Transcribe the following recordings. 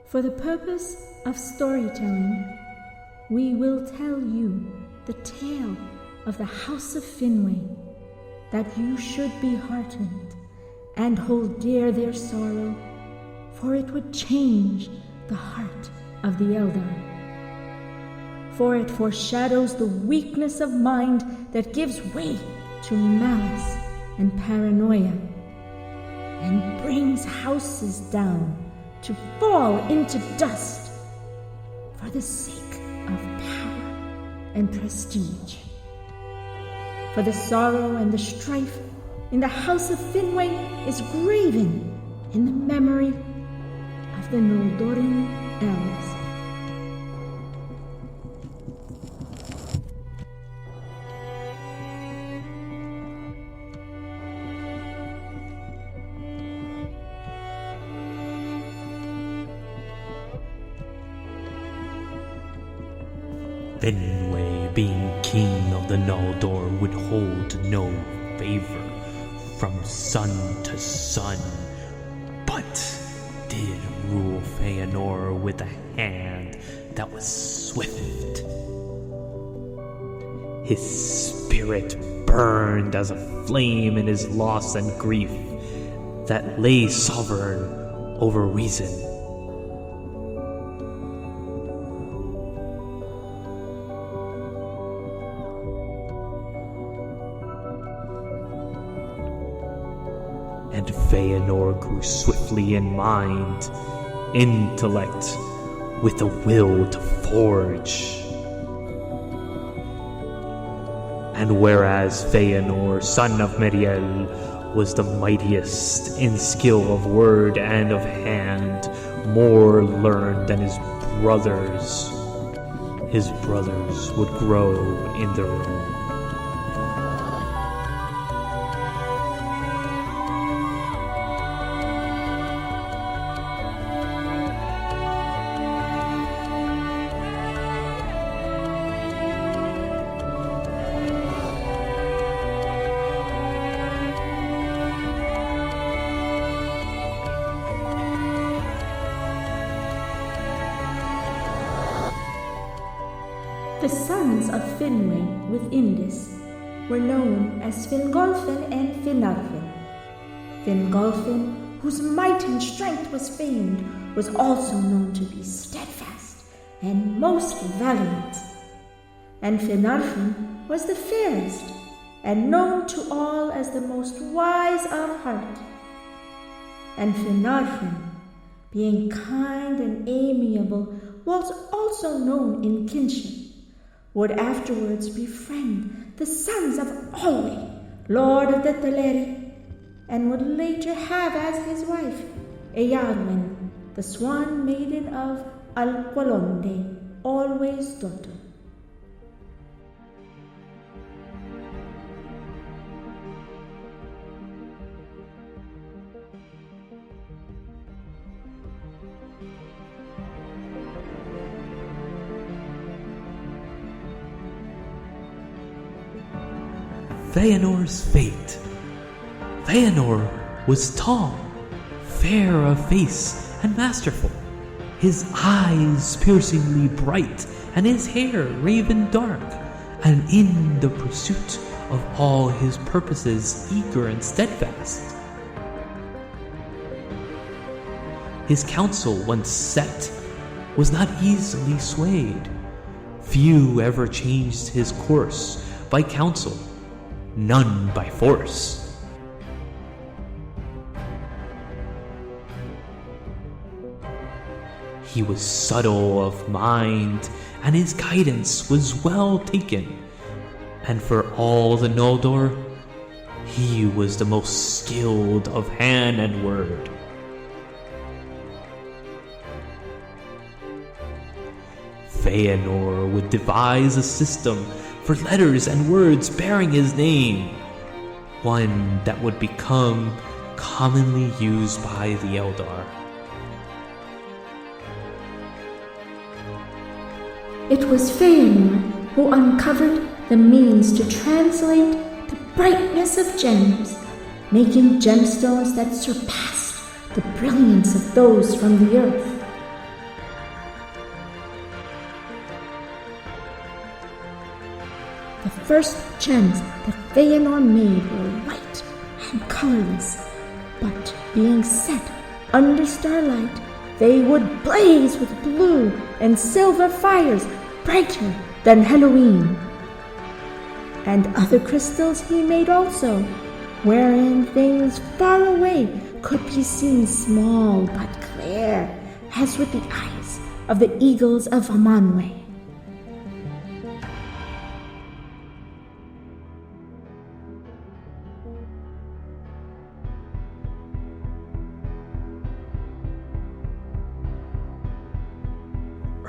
For the purpose of storytelling, we will tell you the tale of the House of Finwë, that you should be heartened and hold dear their sorrow, for it would change the heart of the Eldar. For it foreshadows the weakness of mind that gives way to malice and paranoia, and brings houses down to fall into dust for the sake of power and prestige. For the sorrow and the strife in the House of Finwë is graven in the memory of the Noldorin elves. Finwë, being king of the Noldor, would hold no favor from son to son, but did rule Feanor with a hand that was swift. His spirit burned as a flame in his loss and grief that lay sovereign over reason. And Feanor grew swiftly in mind, intellect, with a will to forge. And whereas Feanor, son of Meriel, was the mightiest in skill of word and of hand, more learned than his brothers would grow in their own. The sons of Finwë with Indis were known as Fingolfin and Finarfin. Fingolfin, whose might and strength was famed, was also known to be steadfast and most valiant. And Finarfin was the fairest, and known to all as the most wise of heart. And Finarfin, being kind and amiable, was also known in kinship, would afterwards befriend the sons of Olwe, Lord of the Teleri, and would later have as his wife Eärwen, the swan maiden of Alqualonde, Olwe's daughter. Feanor's fate. Feanor was tall, fair of face, and masterful, his eyes piercingly bright, and his hair raven dark, and in the pursuit of all his purposes eager and steadfast. His counsel, once set, was not easily swayed. Few ever changed his course by counsel, none by force. He was subtle of mind, and his guidance was well taken, and for all the Noldor, he was the most skilled of hand and word. Feanor would devise a system for letters and words bearing his name, one that would become commonly used by the Eldar. It was Feanor who uncovered the means to translate the brightness of gems, making gemstones that surpassed the brilliance of those from the earth. The first gems that Feanor made were white and colorless, but being set under starlight, they would blaze with blue and silver fires brighter than Halloween. And other crystals he made also, wherein things far away could be seen small but clear, as with the eyes of the eagles of Amanwe.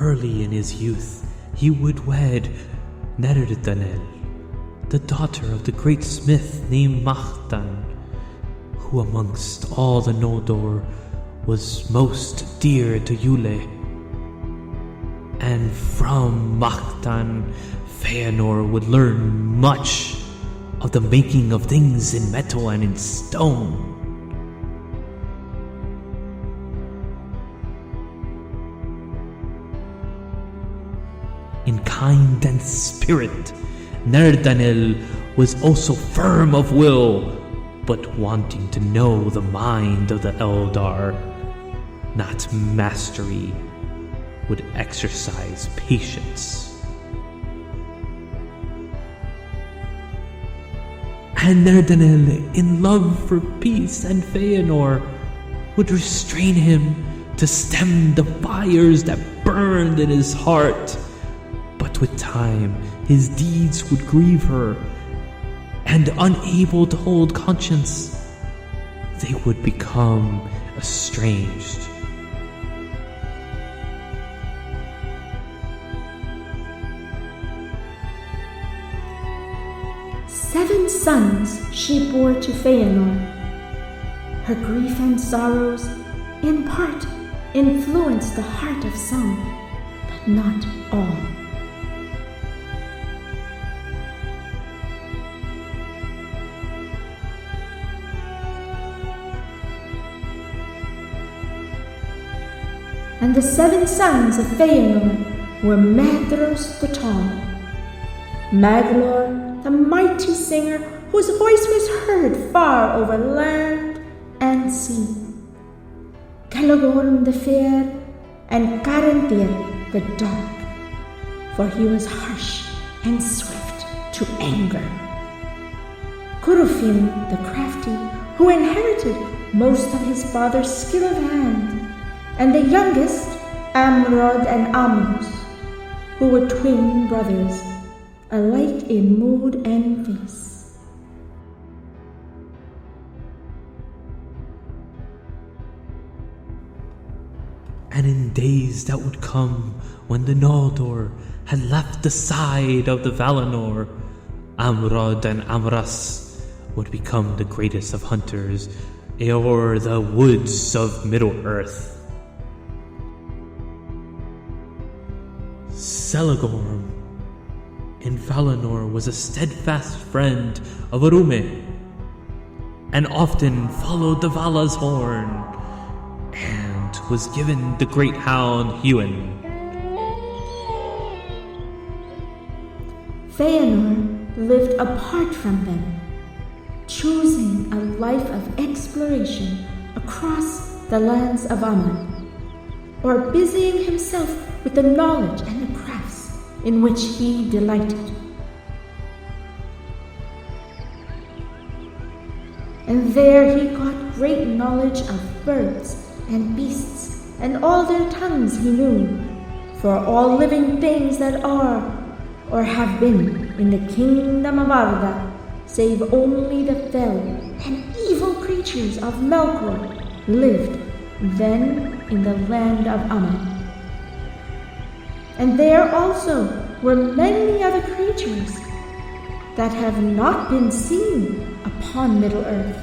Early in his youth, he would wed Nerdanel, the daughter of the great smith named Mahtan, who amongst all the Noldor was most dear to Yule. And from Mahtan, Feanor would learn much of the making of things in metal and in stone. In kind and spirit, Nerdanel was also firm of will, but wanting to know the mind of the Eldar, not mastery, would exercise patience. And Nerdanel, in love for peace and Feanor, would restrain him to stem the fires that burned in his heart. But with time, his deeds would grieve her, and unable to hold conscience, they would become estranged. Seven sons she bore to Feanor. Her grief and sorrows, in part, influenced the heart of some, but not all. And the seven sons of Feanor were Madros the Tall, Maglor the mighty singer whose voice was heard far over land and sea, Calagorm the Fair, and Caranthir the Dark, for he was harsh and swift to anger, Curufin the Crafty, who inherited most of his father's skill of hand, and the youngest, Amrod and Amros, who were twin brothers, alike in mood and face. And in days that would come when the Noldor had left the side of the Valinor, Amrod and Amras would become the greatest of hunters o'er the woods of Middle-earth. Celagorm in Valinor was a steadfast friend of Arume, and often followed the Vala's horn, and was given the great hound Huan. Feanor lived apart from them, choosing a life of exploration across the lands of Aman, or busying himself with the knowledge and the crafts in which he delighted. And there he got great knowledge of birds and beasts, and all their tongues he knew, for all living things that are or have been in the kingdom of Arda, save only the fell and evil creatures of Melkor, lived then in the land of Aman. And there also were many other creatures that have not been seen upon Middle-earth,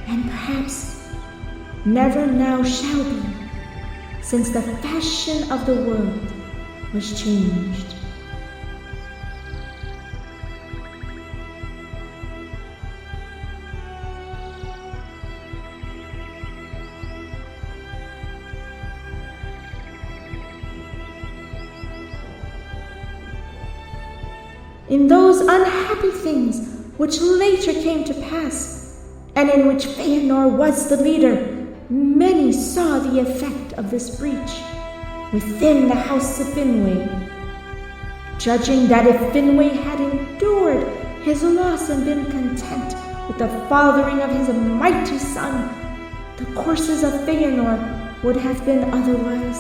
and perhaps never now shall be, since the fashion of the world was changed. In those unhappy things which later came to pass, and in which Feanor was the leader, many saw the effect of this breach within the house of Finwë, judging that if Finwë had endured his loss and been content with the fathering of his mighty son, the courses of Feanor would have been otherwise,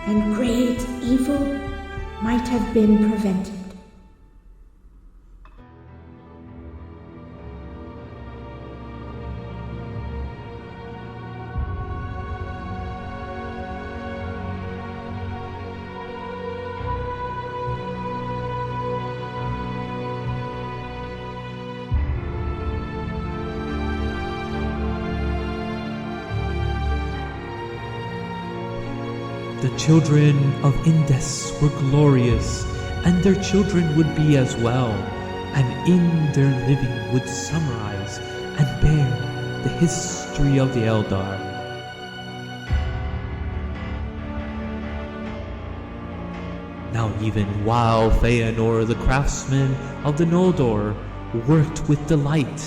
and great evil might have been prevented. The children of Indus were glorious, and their children would be as well, and in their living would summarize and bear the history of the Eldar. Now even while Feanor the craftsman of the Noldor worked with delight,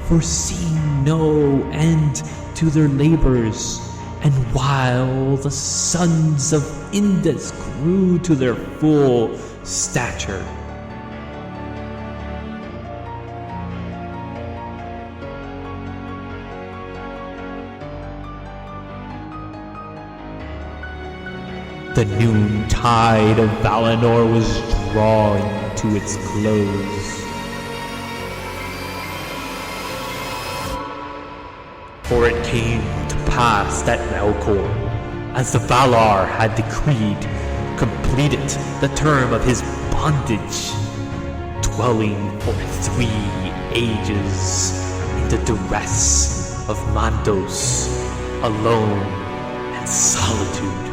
foreseeing no end to their labors, and while the sons of Indus grew to their full stature, the noontide of Valinor was drawing to its close. For it came to pass that Melkor, as the Valar had decreed, completed the term of his bondage, dwelling for 3 ages in the duress of Mandos, alone and solitude.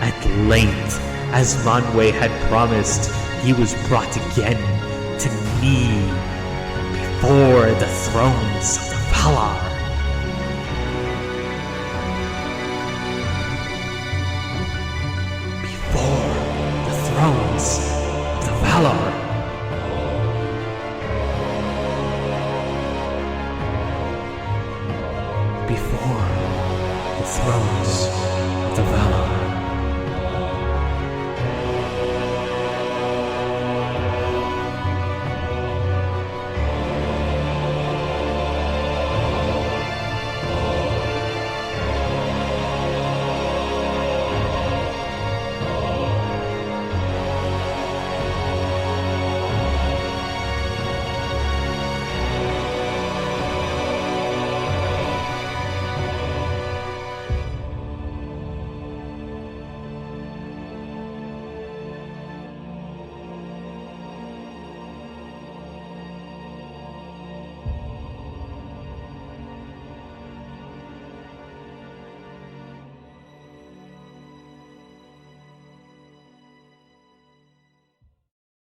At length, as Manwë had promised, he was brought again to kneel before the thrones of the Valar. Before the thrones of the Valar. Before the thrones of the Valar.